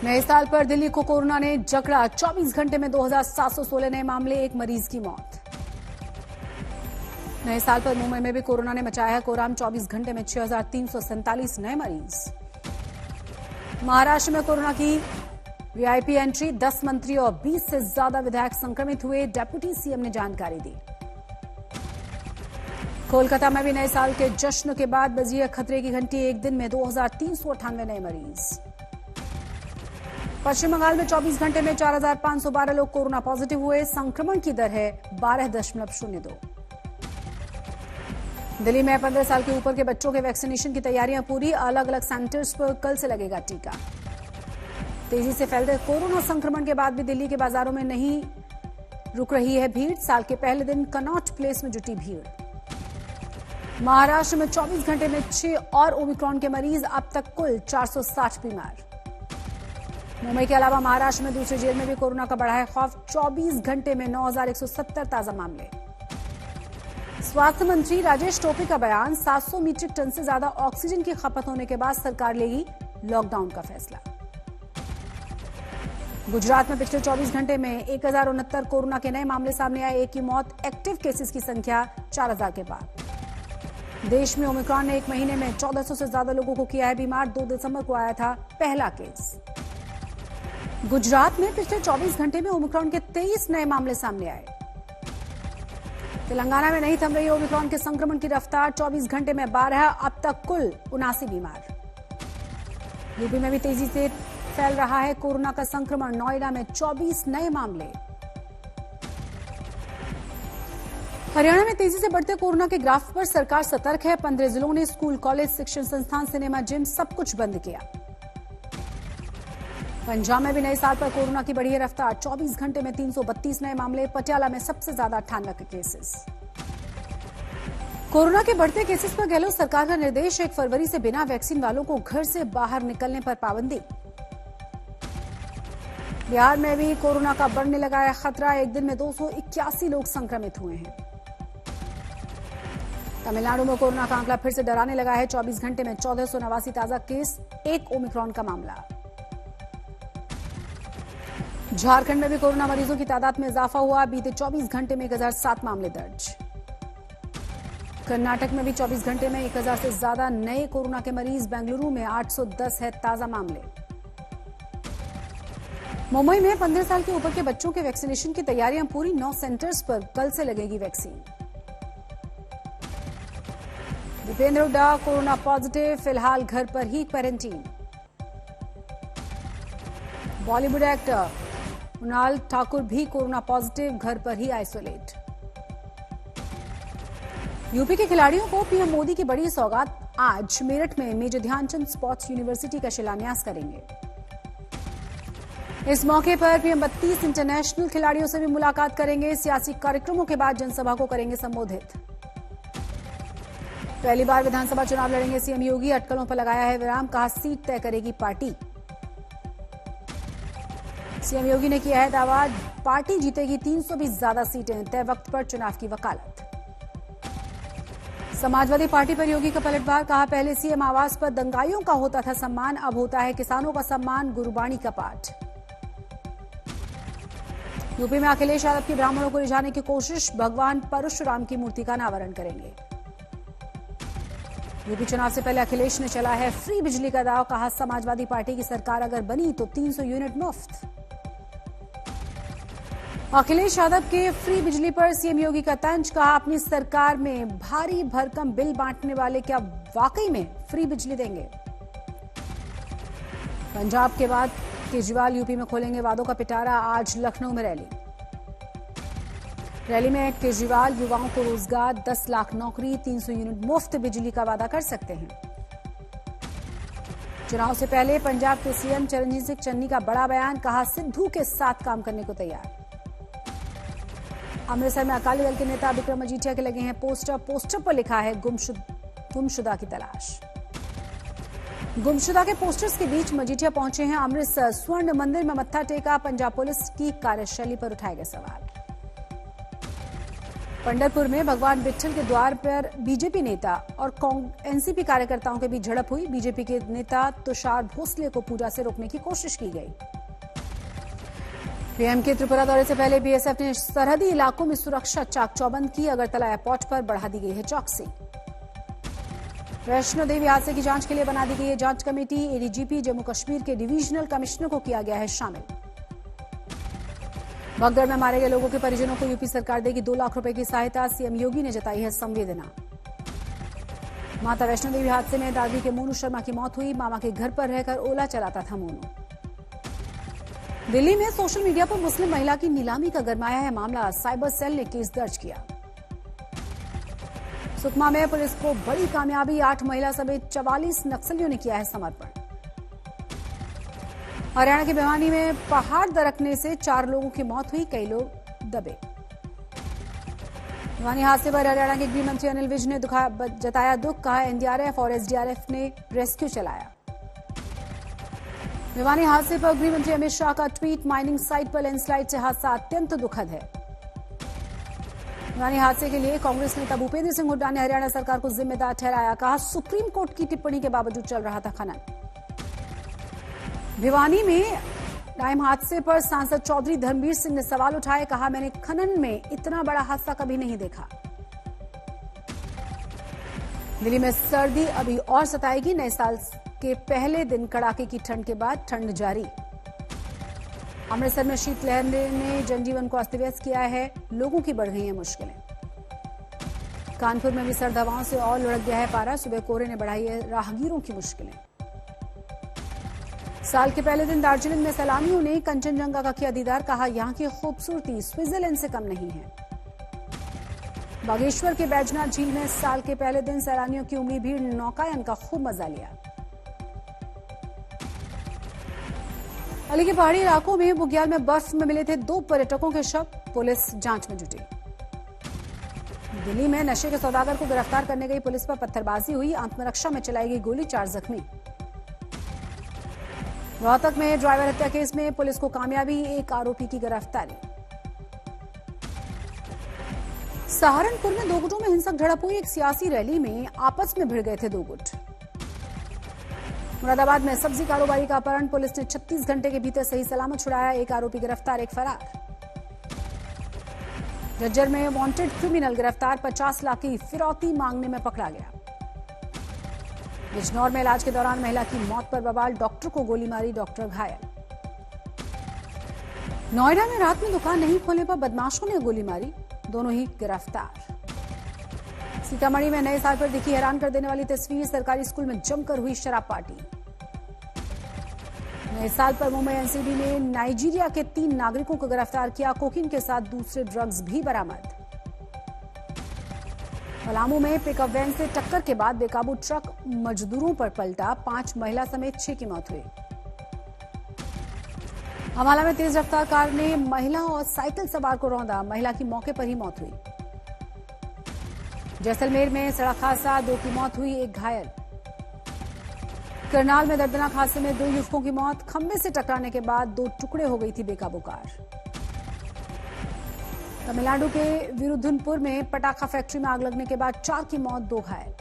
नए साल पर दिल्ली को कोरोना ने जकड़ा। 24 घंटे में 2716 नए मामले, एक मरीज की मौत। नए साल पर मुंबई में भी कोरोना ने मचाया है कोहराम। 24 घंटे में 6347 नए मरीज। महाराष्ट्र में कोरोना की वीआईपी एंट्री। 10 मंत्री और 20 से ज्यादा विधायक संक्रमित हुए, डेप्यूटी सीएम ने जानकारी दी। कोलकाता में भी नए साल के जश्न के बाद बजी है खतरे की घंटी। एक दिन में 2398 नए मरीज। पश्चिम बंगाल में 24 घंटे में 4512 लोग कोरोना पॉजिटिव हुए। संक्रमण की दर है 12.02। दिल्ली में 15 साल के ऊपर के बच्चों के वैक्सीनेशन की तैयारियां पूरी। अलग अलग सेंटर्स पर कल से लगेगा टीका। तेजी से फैलते कोरोना संक्रमण के बाद भी दिल्ली के बाजारों में नहीं रुक रही है भीड़। साल के पहले दिन कनॉट प्लेस में जुटी भीड़। महाराष्ट्र में 24 घंटे में 6 और ओमिक्रॉन के मरीज। अब तक कुल 460 बीमार। मुंबई के अलावा महाराष्ट्र में दूसरी जेल में भी कोरोना का बढ़ा है खौफ। 24 घंटे में 9170 ताजा मामले। स्वास्थ्य मंत्री राजेश टोपे का बयान। 700 मीट्रिक टन से ज्यादा ऑक्सीजन की खपत होने के बाद सरकार लेगी लॉकडाउन का फैसला। गुजरात में पिछले 24 घंटे में 1069 कोरोना के नए मामले सामने आए, एक की मौत। एक्टिव केसेस की संख्या 4000 के पार। देश में ओमिक्रॉन ने एक महीने में 1400 से ज्यादा लोगों को किया है बीमार। 2 दिसंबर को आया था पहला केस। गुजरात में पिछले 24 घंटे में ओमिक्रॉन के 23 नए मामले सामने आए। तेलंगाना में नहीं थम रही ओमिक्रॉन के संक्रमण की रफ्तार। 24 घंटे में 12, अब तक कुल 79 बीमार। यूपी में भी तेजी से फैल रहा है कोरोना का संक्रमण। नोएडा में 24 नए मामले। हरियाणा में तेजी से बढ़ते कोरोना के ग्राफ पर सरकार सतर्क है। 15 जिलों ने स्कूल, कॉलेज, शिक्षण संस्थान, सिनेमा, जिम सब कुछ बंद किया। पंजाब में भी नए साल पर कोरोना की बढ़ी है रफ्तार। 24 घंटे में 332 नए मामले। पटियाला में सबसे ज्यादा 98 केसेस। कोरोना के बढ़ते केसेस पर गहलोत सरकार का निर्देश। 1 फरवरी से बिना वैक्सीन वालों को घर से बाहर निकलने पर पाबंदी। बिहार में भी कोरोना का बढ़ने लगा है खतरा। एक दिन में 281 लोग संक्रमित हुए हैं। तमिलनाडु में कोरोना का आंकड़ा फिर से डराने लगा है। 24 घंटे में 1489 ताजा केस, एक ओमिक्रॉन का मामला। झारखंड में भी कोरोना मरीजों की तादाद में इजाफा हुआ। बीते 24 घंटे में 1007 मामले दर्ज। कर्नाटक में भी 24 घंटे में 1000 से ज्यादा नए कोरोना के मरीज। बेंगलुरु में 810 है ताजा मामले। मुंबई में 15 साल के ऊपर के बच्चों के वैक्सीनेशन की तैयारियां पूरी। 9 सेंटर्स पर कल से लगेगी vaccine. Bhupendra Hooda corona positive, फिलहाल घर पर ही क्वारंटीन। बॉलीवुड एक्टर मृणाल ठाकुर भी कोरोना पॉजिटिव, घर पर ही आइसोलेट। यूपी के खिलाड़ियों को पीएम मोदी की बड़ी सौगात। आज मेरठ में मेजर ध्यानचंद स्पोर्ट्स यूनिवर्सिटी का शिलान्यास करेंगे। इस मौके पर पीएम 32 इंटरनेशनल खिलाड़ियों से भी मुलाकात करेंगे। सियासी कार्यक्रमों के बाद जनसभा को करेंगे संबोधित। पहली बार विधानसभा चुनाव लड़ेंगे सीएम योगी। अटकलों पर लगाया है विराम, कहा सीट तय करेगी पार्टी। सीएम योगी ने किया है दावा, पार्टी जीतेगी 300 भी ज्यादा सीटें। तय वक्त पर चुनाव की वकालत। समाजवादी पार्टी पर योगी का पलटवार, कहा पहले सीएम आवास पर दंगाइयों का होता था सम्मान, अब होता है किसानों का सम्मान। गुरबाणी का पाठ। यूपी में अखिलेश यादव की ब्राह्मणों को रिझाने की कोशिश। भगवान परशुराम की मूर्ति का अनावरण करेंगे। यूपी चुनाव से पहले अखिलेश ने चला है फ्री बिजली का दाव, कहा समाजवादी पार्टी की सरकार अगर बनी तो 300 यूनिट मुफ्त। अखिलेश यादव के फ्री बिजली पर सीएम योगी का तंज, कहा अपनी सरकार में भारी भरकम बिल बांटने वाले क्या वाकई में फ्री बिजली देंगे। पंजाब के बाद केजरीवाल यूपी में खोलेंगे वादों का पिटारा। आज लखनऊ में रैली में केजरीवाल युवाओं को रोजगार, 10 लाख नौकरी, 300 यूनिट मुफ्त बिजली का वादा कर सकते हैं। चुनाव से पहले पंजाब के सीएम चरणजीत सिंह चन्नी का बड़ा बयान, कहा सिद्धू के साथ काम करने को तैयार। अमृतसर में अकाली दल के नेता विक्रम मजीठिया के लगे हैं पोस्टर पर लिखा है गुमशुदा की तलाश। गुमशुदा के पोस्टर्स के बीच मजीठिया पहुंचे हैं अमृतसर। स्वर्ण मंदिर में मत्था टेका। पंजाब पुलिस की कार्यशैली पर उठाए गए सवाल। पंढरपुर में भगवान विट्ठल के द्वार पर बीजेपी नेता और एनसीपी कार्यकर्ताओं के बीच झड़प हुई। बीजेपी के नेता तुषार भोसले को पूजा से रोकने की कोशिश की गई। पीएम के त्रिपुरा दौरे से पहले बीएसएफ ने सरहदी इलाकों में सुरक्षा चाक चौबंद की। अगरतला एयरपोर्ट पर बढ़ा दी गई है चौकसी। वैष्णो देवी हादसे की जांच के लिए बना दी गई है जांच कमेटी। एडीजीपी जम्मू कश्मीर के डिवीजनल कमिश्नर को किया गया है शामिल। बगड़ में मारे गए लोगों के परिजनों को यूपी सरकार देगी 2 लाख रुपए की सहायता। सीएम योगी ने जताई है संवेदना। माता वैष्णो देवी हादसे में दादी के मोनू शर्मा की मौत हुई। मामा के घर पर रहकर ओला चलाता था मोनू। दिल्ली में सोशल मीडिया पर मुस्लिम महिला की नीलामी का गरमाया है मामला। साइबर सेल ने केस दर्ज किया। सुकमा में पुलिस को बड़ी कामयाबी। 8 महिला समेत 44 नक्सलियों ने किया है समर्पण। हरियाणा के भिवानी में पहाड़ दरकने से 4 लोगों की मौत हुई, कई लोग दबे। भिवानी हादसे पर हरियाणा के गृह मंत्री अनिल विज ने जताया दुख। कहा एनडीआरएफ और एसडीआरएफ ने रेस्क्यू चलाया। भिवानी हादसे पर गृह मंत्री अमित शाह का ट्वीट। माइनिंग साइट पर लैंडस्लाइड से हादसा अत्यंत दुखद है। भिवानी हादसे के लिए कांग्रेस नेता भूपेंद्र सिंह हुड्डा ने हरियाणा सरकार को जिम्मेदार ठहराया। कहा सुप्रीम कोर्ट की टिप्पणी के बावजूद चल रहा था खनन। भिवानी में डाइम हादसे पर सांसद चौधरी धर्मवीर सिंह ने सवाल उठाए। कहा मैंने खनन में इतना बड़ा हादसा कभी नहीं देखा। दिल्ली में सर्दी अभी और सताएगी। नए साल के पहले दिन कड़ाके की ठंड के बाद ठंड जारी। अमृतसर में शीतलहर ने जनजीवन को अस्त व्यस्त किया है। लोगों की बढ़ गई हैं मुश्किलें। कानपुर में भी सर्द हवाओं से और लुढ़क गया है पारा। सुबह कोहरे ने बढ़ाई है राहगीरों की मुश्किलें। साल के पहले दिन दार्जिलिंग में सैलानियों ने कंचनजंगा का किया दीदार। कहा यहां की खूबसूरती स्विट्जरलैंड से कम नहीं है। बागेश्वर के बैजनाथ झील में साल के पहले दिन सैलानियों की उमड़ी भीड़ ने नौकायन का खूब मजा लिया। अली के पहाड़ी इलाकों में बुग्याल में बर्फ में मिले थे 2 पर्यटकों के शव। पुलिस जांच में जुटी। दिल्ली में नशे के सौदागर को गिरफ्तार करने गई पुलिस पर पत्थरबाजी हुई। आत्मरक्षा में चलाई गई गोली, 4 जख्मी। रोहतक में ड्राइवर हत्या केस में पुलिस को कामयाबी, 1 आरोपी की गिरफ्तारी। सहारनपुर में 2 गुटों में हिंसक झड़प हुई। एक सियासी रैली में आपस में भिड़ गए थे 2 गुट। मुरादाबाद में सब्जी कारोबारी का अपहरण। पुलिस ने 36 घंटे के भीतर सही सलामत छुड़ाया। 1 आरोपी गिरफ्तार, 1 फरार। झज्जर में वांटेड क्रिमिनल गिरफ्तार। 50 लाख की फिरौती मांगने में पकड़ा गया। बिजनौर में इलाज के दौरान महिला की मौत पर बवाल। डॉक्टर को गोली मारी, डॉक्टर घायल। नोएडा में रात में दुकान नहीं खोलने पर बदमाशों ने गोली मारी, दोनों ही गिरफ्तार। सीतामढ़ी में नए साल पर दिखी हैरान कर देने वाली तस्वीर। सरकारी स्कूल में जमकर हुई शराब पार्टी। नए साल पर मुंबई एनसीबी ने नाइजीरिया के 3 नागरिकों को गिरफ्तार किया। कोकीन के साथ दूसरे ड्रग्स भी बरामद। पलामू में पिकअप वैन से टक्कर के बाद बेकाबू ट्रक मजदूरों पर पलटा। 5 महिला समेत 6 की मौत हुई। अम्बाला में तेज रफ्तार कार ने महिला और साइकिल सवार को रौंदा। महिला की मौके पर ही मौत हुई। जैसलमेर में सड़क हादसा, 2 की मौत हुई, 1 घायल। करनाल में दर्दनाक हादसे में 2 युवकों की मौत। खंभे से टकराने के बाद 2 टुकड़े हो गई थी बेकाबू कार। तमिलनाडु के विरुधुनपुर में पटाखा फैक्ट्री में आग लगने के बाद 4 की मौत, 2 घायल।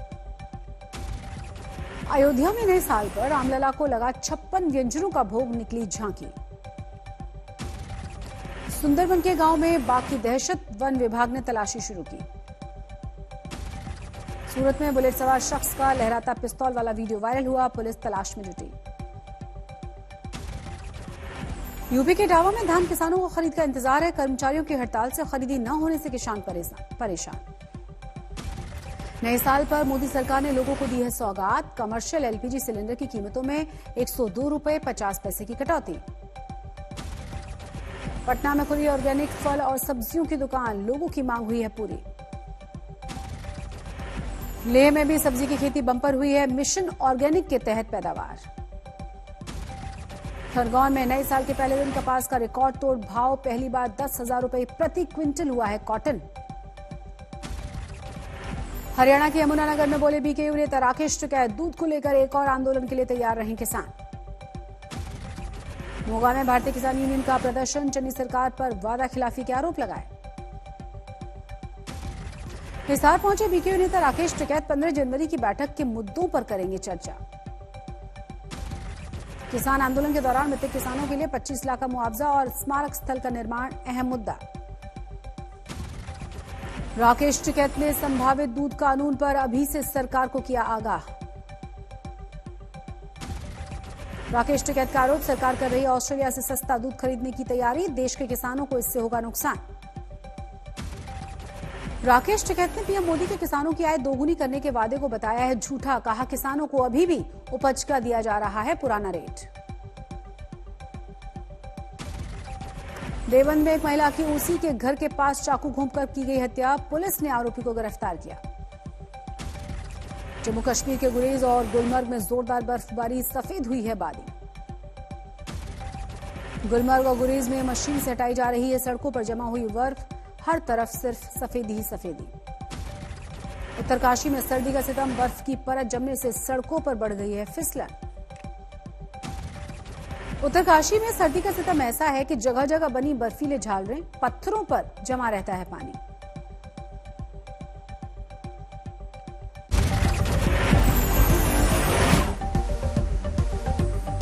अयोध्या में नए साल पर रामलला को लगा 56 व्यंजनों का भोग, निकली झांकी। सुंदरबन के गांव में बाघ की दहशत, वन विभाग ने तलाशी शुरू की। सूरत में बुलेट सवार शख्स का लहराता पिस्तौल वाला वीडियो वायरल हुआ। पुलिस तलाश में जुटी। यूपी के इटावा में धान किसानों को खरीद का इंतजार है। कर्मचारियों की हड़ताल से खरीदी न होने से किसान परेशान। नए साल पर मोदी सरकार ने लोगों को दी है सौगात। कमर्शियल एलपीजी सिलेंडर की कीमतों में 102 रुपए 50 पैसे की कटौती। पटना में खुली ऑर्गेनिक फल और सब्जियों की दुकान, लोगों की मांग हुई है पूरी। लेह में भी सब्जी की खेती बंपर हुई है। मिशन ऑर्गेनिक के तहत पैदावार। खरगोन में नए साल के पहले दिन कपास का रिकॉर्ड तोड़ भाव। पहली बार 10,000 रुपए प्रति क्विंटल हुआ है कॉटन। हरियाणा के यमुनानगर में बोले बीकेयू नेता राकेश टिकैत। दूध को लेकर एक और आंदोलन के लिए तैयार रहे किसान। मोगा में भारतीय किसान यूनियन का प्रदर्शन। चनी सरकार पर वादा खिलाफी के आरोप लगाए। हिसार पहुंचे बीकेयू नेता राकेश टिकैत 15 जनवरी की बैठक के मुद्दों पर करेंगे चर्चा। किसान आंदोलन के दौरान मृतक किसानों के लिए 25 लाख का मुआवजा और स्मारक स्थल का निर्माण अहम मुद्दा। राकेश टिकैत ने संभावित दूध कानून पर अभी से सरकार को किया आगाह। राकेश टिकैत का आरोप, सरकार कर रही है ऑस्ट्रेलिया से सस्ता दूध खरीदने की तैयारी, देश के किसानों को इससे होगा नुकसान। राकेश टिकैत ने पीएम मोदी के किसानों की आय दोगुनी करने के वादे को बताया है झूठा, कहा किसानों को अभी भी उपज का दिया जा रहा है पुराना रेट। देवबंद में एक महिला की ओसी के घर के पास चाकू घोंपकर की गई हत्या, पुलिस ने आरोपी को गिरफ्तार किया। जम्मू कश्मीर के गुरेज और गुलमर्ग में जोरदार बर्फबारी, सफेद हुई है बाली। गुलमर्ग और गुरेज में मशीन से हटाई जा रही है सड़कों पर जमा हुई बर्फ, हर तरफ सिर्फ सफेदी ही सफेदी। उत्तरकाशी में सर्दी का सितम, बर्फ की परत जमने से सड़कों पर बढ़ गई है फिसलन। उत्तरकाशी में सर्दी का सितम ऐसा है कि जगह जगह बनी बर्फीले झालरें, पत्थरों पर जमा रहता है पानी।